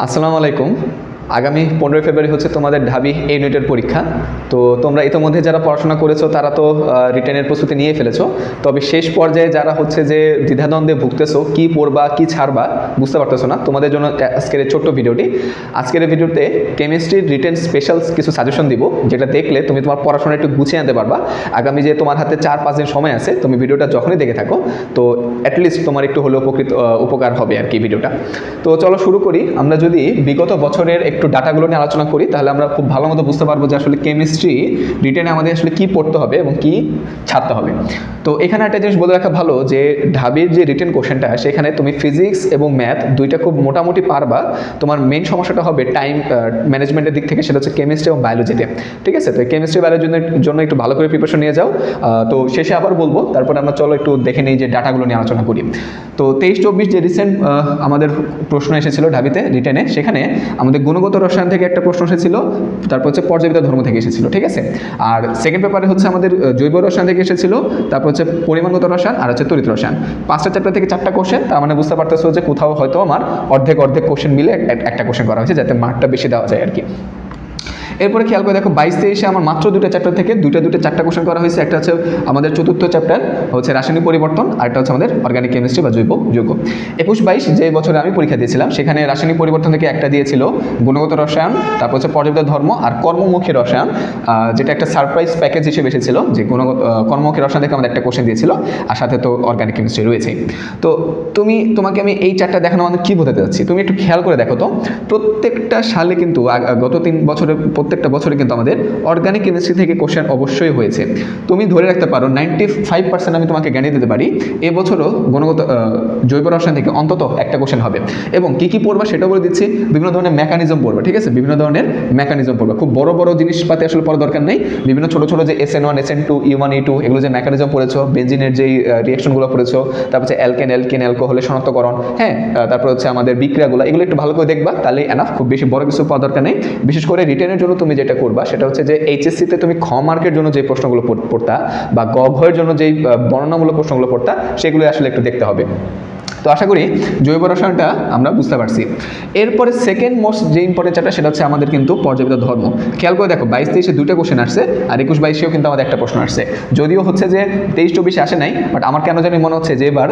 আসসালামু আলাইকুম। আগামী 15 ফেব্রুয়ারি হচ্ছে তোমাদের ঢাবি এ ইউনিটের পরীক্ষা। তো তোমরা ইতিমধ্যে যারা পড়াশোনা করেছো তারা তো রিটেনের প্রস্তুতি নিয়ে ফেলেছো। তবে শেষ পর্যায়ে যারা হচ্ছে যে দ্বিধাদ্বন্দ্বে ভুগতেছো, কি পড়বা কি ছাড়বা বুঝতে পারতেছো না, তোমাদের জন্য আজকের এই ছোট্ট ভিডিওটি। আজকের এই ভিডিওতে কেমিস্ট্রির রিটেন স্পেশাল কিছু সাজেশন দিব, যেটা দেখলে তুমি তোমার পড়াশোনা একটু গুছিয়ে আনতে পারবা। আগামী যে তোমার হাতে 4-5 দিন সময় আছে, তুমি ভিডিওটা যখনই দেখে থাকো তো অ্যাটলিস্ট তোমার একটু হলেও উপকার হবে আর কি ভিডিওটা। তো চলো শুরু করি। আমরা যদি বিগত বছরের একটু ডাটাগুলো নিয়ে আলোচনা করি তাহলে আমরা খুব ভালো মতো বুঝতে পারবো যে আসলে কেমিস্ট্রি রিটেনে আমাদের আসলে কি পড়তে হবে এবং কি ছাড়তে হবে। তো এখানে একটা জিনিস বলে রাখা ভালো যে ঢাবির যে রিটেন কোশ্চেনটা, সেখানে তুমি ফিজিক্স এবং ম্যাথ দুইটা খুব মোটামুটি পারবা। তোমার মেইন সমস্যাটা হবে টাইম ম্যানেজমেন্টের দিক থেকে, সেটা হচ্ছে কেমিস্ট্রি এবং বায়োলজিতে। ঠিক আছে, তো কেমিস্ট্রি বায়োলজির জন্য একটু ভালো করে প্রিপারেশন নিয়ে যাও। তো শেষে আবার বলবো, তারপর আমরা চলো একটু দেখে নিই যে ডাটাগুলো নিয়ে আলোচনা করি। তো 23-24 যে রিসেন্ট আমাদের প্রশ্ন এসেছিল ঢাবিতে রিটেনে, সেখানে আমাদের গুণগত রসায়ন থেকে একটা প্রশ্ন এসেছিল, তারপর হচ্ছে পর্যায়বিদ্যা ধর্ম থেকে এসেছিল। ঠিক আছে, আর সেকেন্ড পেপারে হচ্ছে আমাদের জৈব রসায়ন থেকে এসেছিল, তারপর হচ্ছে পরিমাণগত রসায়ন আর হচ্ছে তড়িৎ রসায়ন। 5টা চ্যাপ্টার থেকে 4টা কোশ্চেন। তার মানে বুঝতে পারতেছো যে কোথাও হয়তো আমার অর্ধেক কোশ্চেন মিলে একটা কোশ্চেন করা হয়েছে, যাতে মার্কটা বেশি দেওয়া যায় আর কি। এরপরে খেয়াল করে দেখো 22-23 আমার মাত্র 2টা চ্যাপ্টার থেকে 4টা কোশ্চেন করা হয়েছে। একটা হচ্ছে আমাদের চতুর্থ চ্যাপ্টার হচ্ছে রাসায়নিক পরিবর্তন, আর একটা হচ্ছে আমাদের অর্গানিক কেমিস্ট্রি বা জৈব যৌগ। 21-22 যে বছরে আমি পরীক্ষা দিয়েছিলাম, সেখানে রাসায়নিক পরিবর্তন থেকে একটা দিয়েছিল গুণগত রসায়ন, তারপর হচ্ছে পর্যায়বিদ্যা ধর্ম আর কর্মমুখী রসায়ন, যেটা একটা সারপ্রাইজ প্যাকেজ হিসেবে এসেছিল, যে কর্মমুখী রসায়ন থেকে আমাদের একটা কোশ্চেন দিয়েছিল, আর সাথে তো অর্গানিক কেমিস্ট্রি রয়েছে। তো তোমাকে আমি এই চারটা দেখানো আমাদের কী বোঝাতে যাচ্ছি, তুমি একটু খেয়াল করে দেখো তো। প্রত্যেকটা সালে কিন্তু গত 3 বছরের প্রত্যেকটা বছরে কিন্তু আমাদের অর্গানিক কেমিস্ট্রি থেকে কোশ্চেন অবশ্যই হয়েছে। তুমি ধরে রাখতে পারো 95% আমি তোমাকে গ্যারান্টি দিতে পারি এবছরও গুণগত জৈব রসায়ন থেকে অন্তত একটা কোশ্চেন হবে। এবং কী কী পড়বা সেটা বলে দিচ্ছি। বিভিন্ন ধরনের মেকানিজম পড়বা, ঠিক আছে, বিভিন্ন ধরনের মেকানিজম পড়বা। খুব বড় বড় জিনিসপাতি আসলে পড়ার দরকার নেই। বিভিন্ন ছোটো ছোটো যে SN1 SN2 E1 E2 এগুলো যে মেকানিজম পড়েছো, বেঞ্জিনের যেই রিয়াকশনগুলো পড়েছো, তারপর হচ্ছে অ্যালকেন অ্যালকোহলের শনাক্তকরণ, হ্যাঁ, তারপর হচ্ছে আমাদের বিক্রিয়াগুলো, এগুলো একটু ভালো করে দেখবা, তাহলে এনাফ। খুব বেশি বড় কিছু পাওয়ার দরকার নেই। বিশেষ করে রিটেনের জন্য তুমি যেটা করবা সেটা হচ্ছে যে HSC-তে তুমি খ মার্কের জন্য যে প্রশ্নগুলো পড়তা বা গ ঘয়ের জন্য যেই বর্ণনামূলক প্রশ্নগুলো পড়তা, সেগুলো আসলে একটু দেখতে হবে। তো আশা করি জৈব রসায়নটা আমরা বুঝতে পারছি। এরপরে সেকেন্ড মোস্ট যে ইম্পর্টেন্ট চ্যাপ্টার, সেটা হচ্ছে আমাদের কিন্তু পর্যায়বিদ্যা ধর্ম। খেয়াল করে দেখো 22-23-এ 2টা কোশ্চেন আসছে, আর 21-22-এও কিন্তু আমাদের একটা প্রশ্ন আসছে। যদিও হচ্ছে যে 23-24-এ আসে নাই, বাট আমার কেন জানি মনে হচ্ছে যে এবার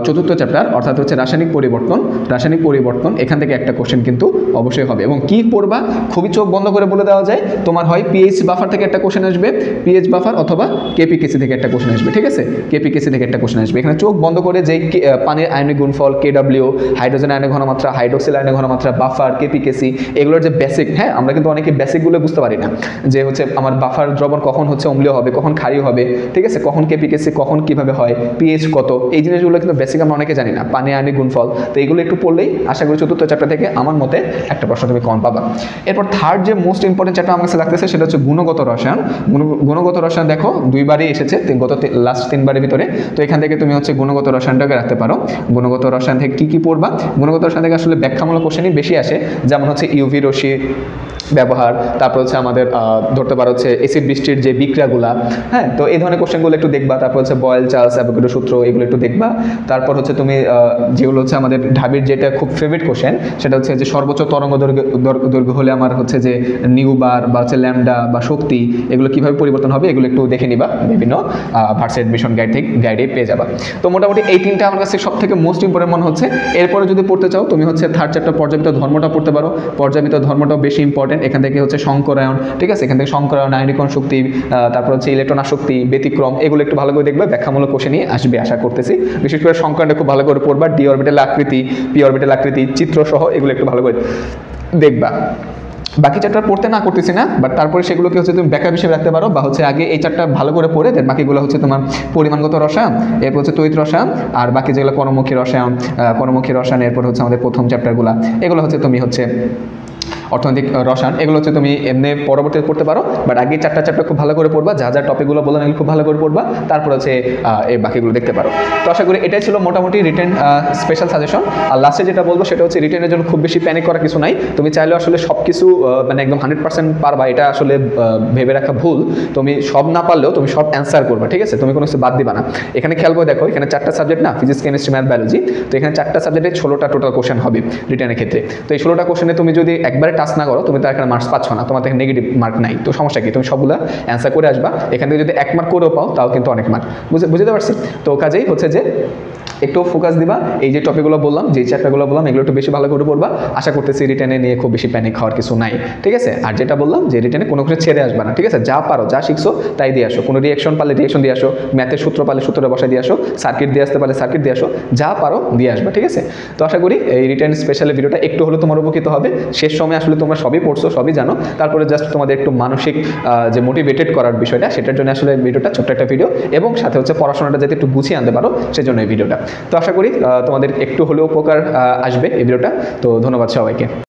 চতুর্থ চ্যাপ্টার অর্থাৎ হচ্ছে রাসায়নিক পরিবর্তন এখান থেকে একটা কোশ্চেন কিন্তু অবশ্যই হবে। এবং কি পড়বা খুবই চোখ বন্ধ করে বলে দেওয়া যায়, তোমার হয় পিএইচ বাফার থেকে একটা কোশ্চেন আসবে, পিএইচ বাফার, অথবা কেপিকেসি থেকে একটা কোশ্চেন আসবে। ঠিক আছে, কেপিকেসি থেকে একটা কোশ্চেন আসবে। এখানে চোখ বন্ধ করে যেই পানির আয়নিক গুণফল, KW, হাইড্রোজেন আয়নিক ঘনমাত্রা, হাইড্রোক্সিল আয়নিক ঘনমাত্রা, বাফার, কেপিকেসি, এগুলোর যে বেসিক, হ্যাঁ, আমরা কিন্তু অনেকে বেসিকগুলো বুঝতে পারি না, যে হচ্ছে আমার বাফার দ্রবণ কখন হচ্ছে অম্লীয় হবে, কখন ক্ষারীয় হবে, ঠিক আছে, কখন কেপিকেসি কখন কিভাবে হয়, পিএইচ কত, এই জিনিসগুলো কিন্তু বেসিক আমরা অনেকে জানি না, পানি আয়নিক গুণফল। তো এইগুলো একটু পড়লেই আশা করি চতুর্থ চ্যাপ্টার থেকে আমার মতে একটা প্রশ্ন তুমি কম পাবা। এরপর থার্ড যে মোস্ট ইম্পর্টেন্ট চ্যাপ্টার আমার কাছে লাগতেছে, সেটা হচ্ছে গুণগত রসায়ন। গুণগত রসায়ন দেখো 2বারই এসেছে লাস্ট 3বারের ভিতরে। তো এখান থেকে তুমি হচ্ছে গুণগত রসায়নটাকে রাখতে পারো। গুণগত রসায়ন থেকে কী পড়বা, গুণগত রসায়ন থেকে আসলে ব্যাখ্যামূলক কোশ্চেনই বেশি আসে, যেমন হচ্ছে ইউভি রশ্মি ব্যবহার, তারপর হচ্ছে আমাদের ধরতে পারো হচ্ছে অ্যাসিড বৃষ্টির যে বিক্রিয়াগুলা, হ্যাঁ, তো এই ধরনের কোশ্চেনগুলো একটু দেখবা। তারপর হচ্ছে বয়েল চার্লস অ্যাভোগাড্রো সূত্র, এগুলো একটু দেখবা। তারপর হচ্ছে তুমি যেগুলো হচ্ছে আমাদের ঢাবির যেটা খুব ফেভারিট কোশ্চেন, সেটা হচ্ছে যে সর্বোচ্চ তরঙ্গ দৈর্ঘ্য হলে আমার হচ্ছে যে নিউবার বা হচ্ছে ল্যামডা বা শক্তি, এগুলো কীভাবে পরিবর্তন হবে, এগুলো একটু দেখে নিবা, বিভিন্ন ভার্সিটি অ্যাডমিশন গাইডে পেয়ে যাবা। তো মোটামুটি এই 3টা আমার কাছে সব থেকে মোস্ট ইম্পর্টেন্ট মনে হচ্ছে। এরপরে যদি পড়তে চাও তুমি হচ্ছে থার্ড চ্যাপ্টার পর্যায়বিদ্যা ধর্মটা পড়তে পারো। পর্যায়বিদ্যা ধর্মটাও বেশি ইম্পর্টেন্ট। এখান থেকে হচ্ছে সংকরায়ন, ঠিক আছে, এখান থেকে সংকরায়ন, আয়নীকরণ শক্তি, তারপর হচ্ছে ইলেকট্রন আসক্তি, ব্যতিক্রম, এগুলো একটু ভালো করে দেখবে। ব্যাখ্যামূলক কোশ্চেনই আসবে আশা করতেছি। বিশেষ করে সংকরায়নটা খুব ভালো করে পড়বা। ডি অরবিটাল আকৃতি, পি অরবিটাল আকৃতি, চিত্রসহ এগুলো একটু ভালো করে দেখবা। বাকি চ্যাপ্টার পড়তে না করতেছি না, বাট তারপরে সেগুলোকে হচ্ছে তুমি ব্যাকআপ হিসেবে রাখতে পারো, বা হচ্ছে আগে এই চ্যাপ্টার ভালো করে পড়ে দেন বাকিগুলো হচ্ছে তোমার পরিমাণগত রসায়ন, এরপর হচ্ছে তড়িৎ রসায়ন, আর বাকি যেগুলো কর্মমুখী রসায়ন, এরপর হচ্ছে আমাদের প্রথম চ্যাপ্টারগুলো, এগুলো হচ্ছে তুমি হচ্ছে অর্থনৈতিক রসায়ন, এগুলো হচ্ছে তুমি এমনি পরবর্তীতে পড়তে পারো, বাট আগে 4টা চ্যাপ্টার খুব ভালো করে পড়বা, যা যা টপিকগুলো বললাম এগুলো খুব ভালো করে পড়বা, তারপর হচ্ছে এই বাকিগুলো দেখতে পারো। তো আশা করি এটাই ছিল মোটামুটি রিটেন স্পেশাল সাজেশন। আর লাস্টে যেটা বলবো সেটা হচ্ছে রিটেনের জন্য খুব বেশি প্যানিক করার কিছু নাই। তুমি চাইলে আসলে সব কিছু মানে একদম 100% পারবা, এটা আসলে ভেবে রাখা ভুল। তুমি সব না পারলেও তুমি সব অ্যান্সার করবা, ঠিক আছে? তুমি কোনো কিছু বাদ দিবা না। এখানে খেয়াল করে দেখো, এখানে 4টা সাবজেক্ট না, ফিজিক্স, কেমিস্ট্রি, ম্যাথ, বায়োলজি। তো এখানে 4টা সাবজেক্টে 16টা টোটাল কোশ্চেন হবে রিটেনের ক্ষেত্রে। তো এই 16টা কোশ্চেনে তুমি যদি একবারে টাচ না করো, তুমি তো এখানে মার্কস পাচ্ছ না, তোমার থেকে নেগেটিভ মার্ক নাই। তো সমস্যা কি, তুমি সবগুলো অ্যান্সার করে আসবা। এখান থেকে যদি 1 মার্ক করেও পাও, তাও কিন্তু অনেক মার্ক। বুঝতে পারছি? তো কাজেই হচ্ছে যে একটু ফোকাস দিবা, এই যে টপিকগুলো বললাম, যেই চ্যাপ্টারগুলো বললাম, এগুলো একটু বেশি ভালো করে পড়বা। আশা করতেছি রিটেনে নিয়ে খুব বেশি প্যানিক খাওয়ার কিছু নাই, ঠিক আছে? আর যেটা বললাম যে রিটেনে কোনো কিছু ছেড়ে আসবা না, ঠিক আছে? যা পারো, যা শিখছো তাই দিয়ে আসো। কোনো রিয়েকশন পারলে রিয়েকশন দিয়ে আসো, ম্যাথের সূত্র পারলে সূত্রটা বসায় দিয়ে আসো, সার্কিট দিয়ে আসতে পারলে সার্কিট দিয়ে আসো, যা পারো দিয়ে আসবা, ঠিক আছে? তো আশা করি এই রিটেন স্পেশাল ভিডিওটা একটু হলেও তোমার উপকৃত হবে। শেষ সময় আসলে তোমরা সবই পড়ছো, সবই জানো, তারপরে জাস্ট তোমাদের একটু মানসিক যে মোটিভেটেড করার বিষয়টা, সেটার জন্য আসলে ভিডিওটা, ছোট্ট একটা ভিডিও, এবং সাথে হচ্ছে পড়াশোনাটা যাতে একটু গুছিয়ে আনতে পারো সেজন্য এই ভিডিওটা। তো আশা করি তোমাদের একটু হলেও উপকার আসবে এই ভিডিওটা। তো ধন্যবাদ সবাইকে।